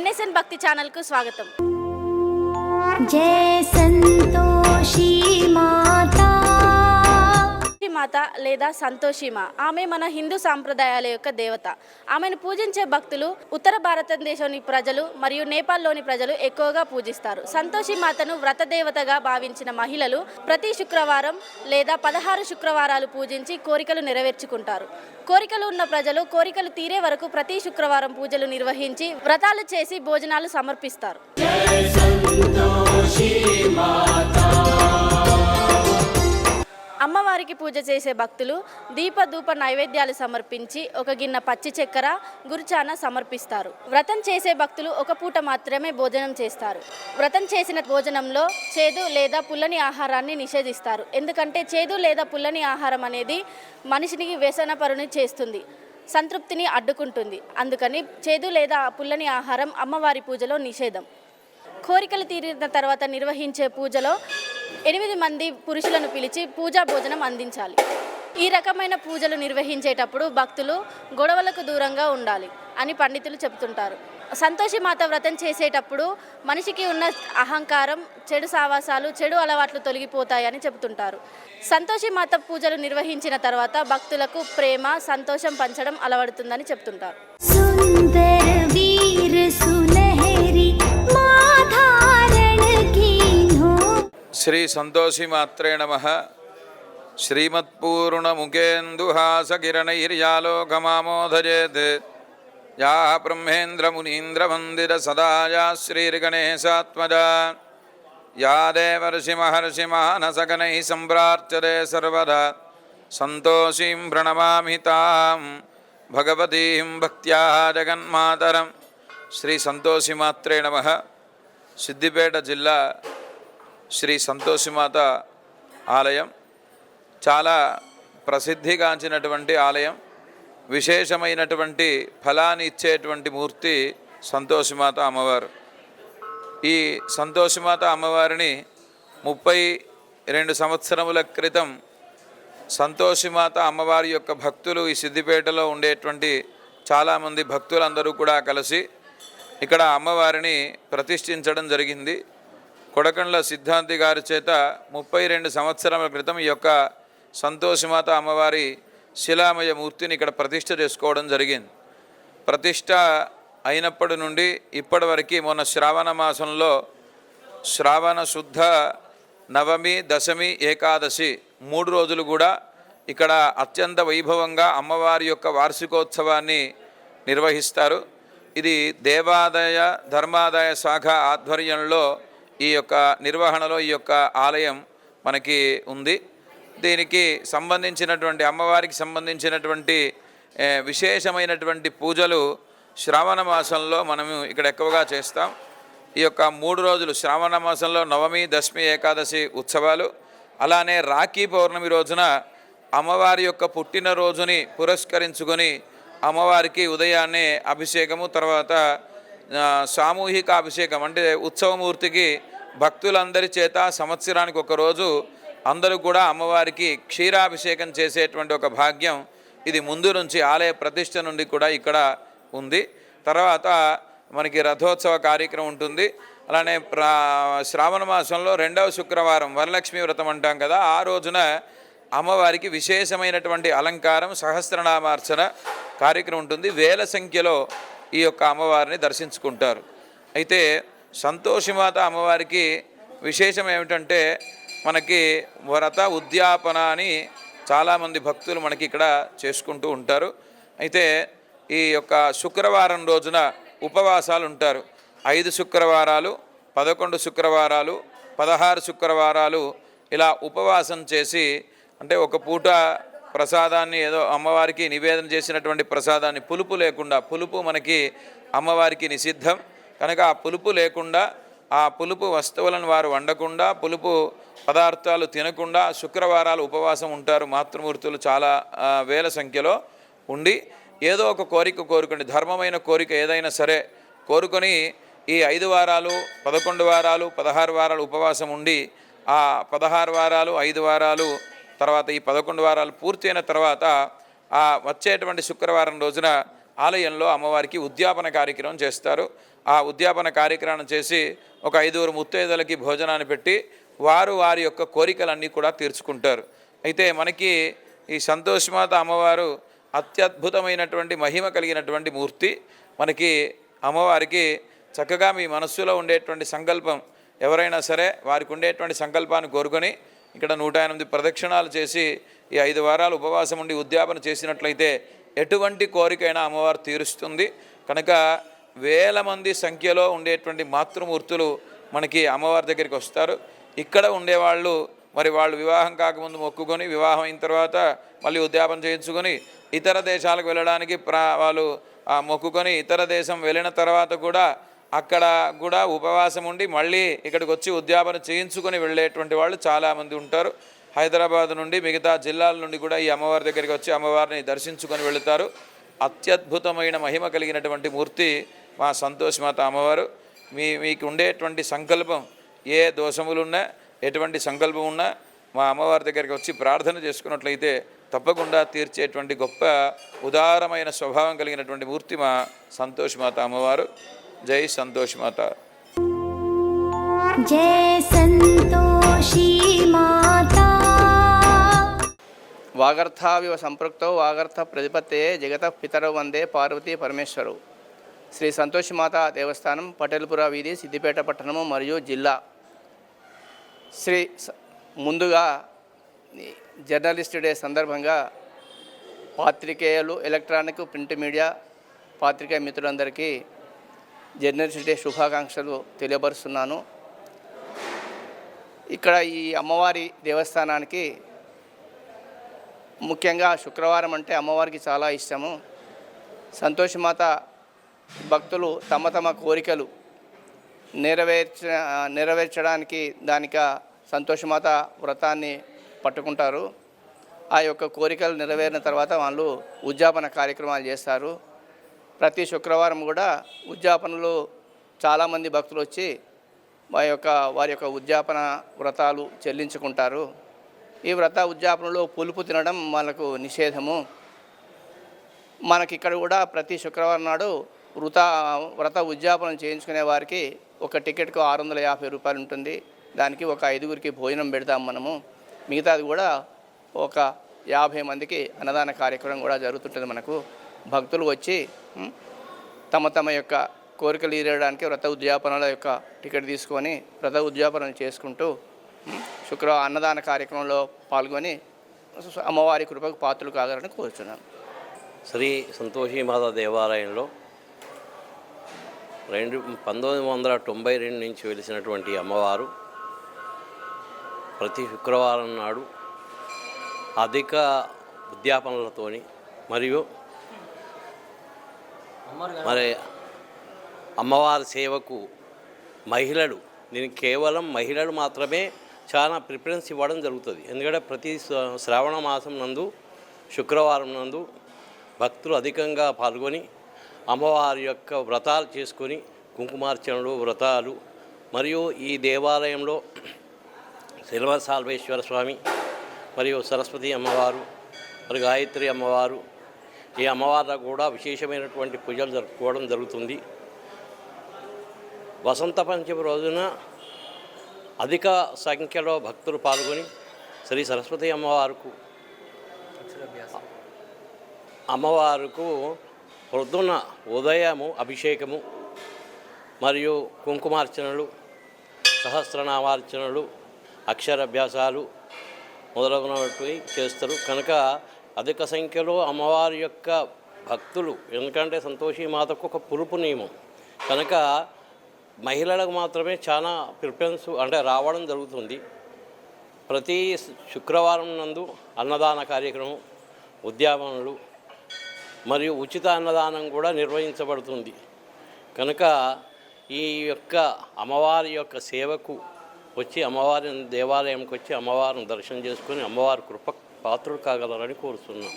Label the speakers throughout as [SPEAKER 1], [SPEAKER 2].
[SPEAKER 1] NSN భక్తి ఛానల్కు స్వాగతం.
[SPEAKER 2] జయ సంతోషి మాతా
[SPEAKER 1] మాత లేదా సంతోషిమా, ఆమె మన హిందూ సాంప్రదాయాల యొక్క దేవత. ఆమెను పూజించే భక్తులు ఉత్తర భారతదేశంలోని ప్రజలు మరియు నేపాల్లోని ప్రజలు ఎక్కువగా పూజిస్తారు. సంతోషి మాతను వ్రత దేవతగా భావించిన మహిళలు ప్రతి శుక్రవారం లేదా 16 శుక్రవారాలు పూజించి కోరికలు నెరవేర్చుకుంటారు. కోరికలు ఉన్న ప్రజలు కోరికలు తీరే వరకు ప్రతి శుక్రవారం పూజలు నిర్వహించి వ్రతాలు చేసి భోజనాలు సమర్పిస్తారు. అమ్మవారికి పూజ చేసే భక్తులు దీపధూప నైవేద్యాలు సమర్పించి ఒక గిన్నె పచ్చి చక్కెర గురుచాన సమర్పిస్తారు. వ్రతం చేసే భక్తులు ఒక పూట మాత్రమే భోజనం చేస్తారు. వ్రతం చేసిన భోజనంలో చేదు లేదా పుల్లని ఆహారాన్ని నిషేధిస్తారు. ఎందుకంటే చేదు లేదా పుల్లని ఆహారం అనేది మనిషిని వ్యసనపరుని చేస్తుంది, సంతృప్తిని అడ్డుకుంటుంది. అందుకని చేదు లేదా పుల్లని ఆహారం అమ్మవారి పూజలో నిషేధం. కోరికలు తీరిన తర్వాత నిర్వహించే పూజలో 8 మంది పురుషులను పిలిచి పూజా భోజనం అందించాలి. ఈ రకమైన పూజలు నిర్వహించేటప్పుడు భక్తులు గొడవలకు దూరంగా ఉండాలి అని పండితులు చెబుతుంటారు. సంతోషి మాత వ్రతం చేసేటప్పుడు మనిషికి ఉన్న అహంకారం, చెడు సావాసాలు, చెడు అలవాట్లు తొలగిపోతాయని చెబుతుంటారు. సంతోషి మాత పూజలు నిర్వహించిన తర్వాత భక్తులకు ప్రేమ, సంతోషం పంచడం అలవడుతుందని చెప్తుంటారు.
[SPEAKER 2] సుందర వీర సులహరి మాధారణ కీన్హో.
[SPEAKER 3] శ్రీ సంతోషి మాత్రే నమః. శ్రీమత్పూర్ణ ముఖేందుహాసకిరణైర్యాలోకమామోదయేత్ యా బ్రహ్మేంద్ర మునీంద్ర మందిర సదా యా శ్రీర్గణేశాత్మజా యా దేవర్షి మహర్షి మానసగణైః సంప్రార్చ్యతే సర్వదా సంతోషీం ప్రణమామి తాం భగవతీం భక్త్యా జగన్మాతరం. శ్రీ సంతోషి మాత్రే నమః. సిద్దిపేట జిల్లా శ్రీ సంతోషిమాత ఆలయం చాలా ప్రసిద్ధిగాంచినటువంటి ఆలయం. విశేషమైనటువంటి ఫలాన్ని ఇచ్చేటువంటి మూర్తి సంతోషిమాత అమ్మవారు. ఈ సంతోషిమాత అమ్మవారిని 32 సంవత్సరముల క్రితం సంతోషిమాత అమ్మవారి యొక్క భక్తులు ఈ సిద్దిపేటలో ఉండేటువంటి చాలామంది భక్తులందరూ కూడా కలిసి ఇక్కడ అమ్మవారిని ప్రతిష్ఠించడం జరిగింది. కొడకండ్ల సిద్ధాంతి గారి చేత 32 సంవత్సరాల క్రితం ఈ యొక్క సంతోషిమాత అమ్మవారి శిలామయ మూర్తిని ఇక్కడ ప్రతిష్ఠ చేసుకోవడం జరిగింది. ప్రతిష్ఠ అయినప్పటి నుండి ఇప్పటి వరకు మొన్న శ్రావణ మాసంలో శ్రావణ శుద్ధ నవమి, దశమి, ఏకాదశి 3 రోజులు కూడా ఇక్కడ అత్యంత వైభవంగా అమ్మవారి యొక్క వార్షికోత్సవాన్ని నిర్వహిస్తారు. ఇది దేవాదాయ ధర్మాదాయ శాఖ ఆధ్వర్యంలో ఈ యొక్క నిర్వహణలో ఈ యొక్క ఆలయం మనకి ఉంది. దీనికి సంబంధించినటువంటి అమ్మవారికి సంబంధించినటువంటి విశేషమైనటువంటి పూజలు శ్రావణ మాసంలో మనము ఇక్కడ ఎక్కువగా చేస్తాం. ఈ యొక్క 3 రోజులు శ్రావణ మాసంలో నవమి, దశమి, ఏకాదశి ఉత్సవాలు, అలానే రాఖీ పౌర్ణమి రోజున అమ్మవారి యొక్క పుట్టినరోజుని పురస్కరించుకొని అమ్మవారికి ఉదయాన్నే అభిషేకము, తర్వాత సామూహిక అభిషేకం అంటే ఉత్సవమూర్తికి భక్తులందరి చేత సంవత్సరానికి ఒకరోజు అందరూ కూడా అమ్మవారికి క్షీరాభిషేకం చేసేటువంటి ఒక భాగ్యం ఇది ముందు నుంచి ఆలయ ప్రతిష్ఠ నుండి కూడా ఇక్కడ ఉంది. తర్వాత మనకి రథోత్సవ కార్యక్రమం ఉంటుంది. అలానే శ్రావణ మాసంలో 2వ శుక్రవారం వరలక్ష్మి వ్రతం అంటాం కదా, ఆ రోజున అమ్మవారికి విశేషమైనటువంటి అలంకారం, సహస్రనామార్చన కార్యక్రమం ఉంటుంది. వేల సంఖ్యలో ఈ యొక్క అమ్మవారిని దర్శించుకుంటారు. అయితే సంతోషిమాత అమ్మవారికి విశేషం ఏమిటంటే మనకి వ్రత ఉద్యాపన అని చాలామంది భక్తులు మనకి ఇక్కడ చేసుకుంటూ ఉంటారు. అయితే ఈ యొక్క శుక్రవారం రోజున ఉపవాసాలు ఉంటారు. 5 శుక్రవారాలు, 11 శుక్రవారాలు, 16 శుక్రవారాలు ఇలా ఉపవాసం చేసి, అంటే ఒక పూట ప్రసాదాన్ని ఏదో అమ్మవారికి నివేదన చేసినటువంటి ప్రసాదాన్ని పులుపు లేకుండా, పులుపు మనకి అమ్మవారికి నిషిద్ధం కనుక ఆ పులుపు లేకుండా, ఆ పులుపు వస్తువులను వారు వండకుండా, పులుపు పదార్థాలు తినకుండా శుక్రవారాలు ఉపవాసం ఉంటారు. మాతృమూర్తులు చాలా వేల సంఖ్యలో ఉండి ఏదో ఒక కోరిక కోరుకొని, ధర్మమైన కోరిక ఏదైనా సరే కోరుకొని ఈ 5 వారాలు, 11 వారాలు, 16 వారాలు ఉపవాసం ఉండి ఆ 16 వారాలు, 5 వారాలు తర్వాత ఈ 11 వారాలు పూర్తయిన తర్వాత ఆ వచ్చేటువంటి శుక్రవారం రోజున ఆలయంలో అమ్మవారికి ఉద్యాపన కార్యక్రమం చేస్తారు. ఆ ఉద్యాపన కార్యక్రమం చేసి ఒక 5 ముత్తైదులకి భోజనాన్ని పెట్టి వారు వారి యొక్క కోరికలన్నీ కూడా తీర్చుకుంటారు. అయితే మనకి ఈ సంతోషమాత అమ్మవారు అత్యద్భుతమైనటువంటి మహిమ కలిగినటువంటి మూర్తి. మనకి అమ్మవారికి చక్కగా మీ మనస్సులో ఉండేటువంటి సంకల్పం ఎవరైనా సరే వారికి ఉండేటువంటి సంకల్పాన్ని కోరుకొని ఇక్కడ 108 ప్రదక్షిణాలు చేసి ఈ 5 వారాలు ఉపవాసం ఉండి ఉద్యాపన చేసినట్లయితే ఎటువంటి కోరికైనా అమ్మవారు తీరుస్తుంది. కనుక వేల మంది సంఖ్యలో ఉండేటువంటి మాతృమూర్తులు మనకి అమ్మవారి దగ్గరికి వస్తారు. ఇక్కడ ఉండేవాళ్ళు మరి వాళ్ళు వివాహం కాకముందు మొక్కుకొని వివాహం అయిన తర్వాత మళ్ళీ ఉద్యాపన చేయించుకొని ఇతర దేశాలకు వెళ్ళడానికి వాళ్ళు మొక్కుకొని ఇతర దేశం వెళ్ళిన తర్వాత కూడా అక్కడ కూడా ఉపవాసం ఉండి మళ్ళీ ఇక్కడికి వచ్చి ఉద్యాపన చేయించుకొని వెళ్ళేటువంటి వాళ్ళు చాలామంది ఉంటారు. హైదరాబాద్ నుండి మిగతా జిల్లాల నుండి కూడా ఈ అమ్మవారి దగ్గరికి వచ్చి అమ్మవారిని దర్శించుకొని వెళుతారు. అత్యద్భుతమైన మహిమ కలిగినటువంటి మూర్తి మా సంతోషమాత అమ్మవారు. మీకు ఉండేటువంటి సంకల్పం ఏ దోషములున్నా ఎటువంటి సంకల్పం ఉన్నా మా అమ్మవారి దగ్గరికి వచ్చి ప్రార్థన చేసుకున్నట్లయితే తప్పకుండా తీర్చేటువంటి గొప్ప ఉదారమైన స్వభావం కలిగినటువంటి మూర్తి మా సంతోషమాత అమ్మవారు. జై సంతోషమాత.
[SPEAKER 2] जय संतोषी माता.
[SPEAKER 4] వాగర్థావివ సంపృక్తో వాగర్థ ప్రతిపత్తే జగత పితరౌ వందే పార్వతీ పరమేశ్వరు. శ్రీ సంతోషిమాత దేవస్థానం పటేల్పుర వీధి, సిద్దిపేట పట్టణము మరియు జిల్లా. ముందుగా జర్నలిస్ట్ డే సందర్భంగా పాత్రికేయులు, ఎలక్ట్రానిక్ ప్రింట్ మీడియా పాత్రికేయ మిత్రులందరికీ జర్నలిస్ట్ డే శుభాకాంక్షలు తెలియపరుస్తున్నాను. ఇక్కడ ఈ అమ్మవారి దేవస్థానానికి ముఖ్యంగా శుక్రవారం అంటే అమ్మవారికి చాలా ఇష్టము. సంతోషమాత భక్తులు తమ తమ కోరికలు నెరవేర్చడానికి సంతోషమాత వ్రతాన్ని పట్టుకుంటారు. ఆ యొక్క కోరికలు నెరవేరిన తర్వాత వాళ్ళు ఉద్యాపన కార్యక్రమాలు చేస్తారు. ప్రతి శుక్రవారం కూడా ఉద్యాపనలు చాలామంది భక్తులు వచ్చి వారి యొక్క ఉద్యాపన వ్రతాలు చెల్లించుకుంటారు. ఈ ఉద్యాపనలో పులుపు తినడం వాళ్ళకు నిషేధము. మనకిక్కడ కూడా ప్రతి శుక్రవారం నాడు వ్రత ఉద్యాపనం చేయించుకునే వారికి ఒక టికెట్కు 650 రూపాయలు ఉంటుంది. దానికి ఒక 5గురికి భోజనం పెడతాం మనము. మిగతాది కూడా ఒక 50 మందికి అన్నదాన కార్యక్రమం కూడా జరుగుతుంటుంది. మనకు భక్తులు వచ్చి తమ తమ యొక్క కోరికలు తీరడానికి వ్రత ఉద్యాపనల యొక్క టికెట్ తీసుకొని వ్రత ఉద్యాపనలు చేసుకుంటూ అన్నదాన కార్యక్రమంలో పాల్గొని అమ్మవారి కృపకు పాత్రలు కాగలని కోరుచున్నాను.
[SPEAKER 5] శ్రీ సంతోషీమాత దేవాలయంలో 1992 నుంచి వెలిసినటువంటి అమ్మవారు ప్రతి శుక్రవారం నాడు అధిక ఉద్యాపనలతోని మరియు మరి అమ్మవారి సేవకు దీనికి కేవలం మహిళలు మాత్రమే చాలా ప్రిఫరెన్స్ ఇవ్వడం జరుగుతుంది. ఎందుకంటే ప్రతి శ్రావణ మాసం నందు శుక్రవారం నందు భక్తులు అధికంగా పాల్గొని అమ్మవారి యొక్క వ్రతాలు చేసుకొని కుంకుమార్చనలు వ్రతాలు మరియు ఈ దేవాలయంలో సిల్వర్ సాల్వేశ్వర స్వామి మరియు సరస్వతి అమ్మవారు మరియు గాయత్రి అమ్మవారు ఈ అమ్మవార్లకు కూడా విశేషమైనటువంటి పూజలు జరుపుకోవడం జరుగుతుంది. వసంత పంచమి రోజున అధిక సంఖ్యలో భక్తులు పాల్గొని శ్రీ సరస్వతి అమ్మవారుకు పొద్దున్న ఉదయము అభిషేకము మరియు కుంకుమార్చనలు, సహస్రనామార్చనలు, అక్షరాభ్యాసాలు మొదలగునవి చేస్తారు. కనుక అధిక సంఖ్యలో అమ్మవారి యొక్క భక్తులు, ఎందుకంటే సంతోషీమాతకు ఒక పులుపు నియమం కనుక మహిళలకు మాత్రమే చాలా ప్రిఫరెన్స్ రావడం జరుగుతుంది. ప్రతి శుక్రవారం నందు అన్నదాన కార్యక్రమం, ఉద్యాపనలు మరియు ఉచిత అన్నదానం కూడా నిర్వహించబడుతుంది. కనుక ఈ యొక్క అమ్మవారి యొక్క సేవకు వచ్చి అమ్మవారి దేవాలయంకి వచ్చి అమ్మవారిని దర్శనం చేసుకొని అమ్మవారి కృప పాత్రులు కాగలరని కోరుతున్నాం.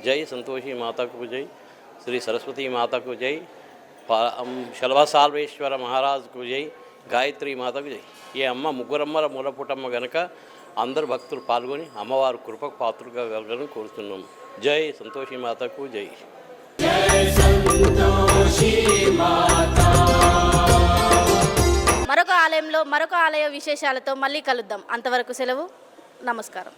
[SPEAKER 5] జై సంతోషి మాతకు జై, శ్రీ సరస్వతి మాతకు జై, శల్వసాల్వేశ్వర మహారాజుకు జై, గాయత్రి మాతకు జై. ఈ అమ్మ ముగ్గురమ్మల మూలపుటమ్మ గనక అందరు భక్తులు పాల్గొని అమ్మవారి కృపకు పాత్రులు కాగలరని కోరుతున్నాం. జై సంతోషి మాతకు జై.
[SPEAKER 1] మరొక ఆలయంలో మరొక ఆలయ విశేషాలతో మళ్ళీ కలుద్దాం. అంతవరకు సెలవు. నమస్కారం.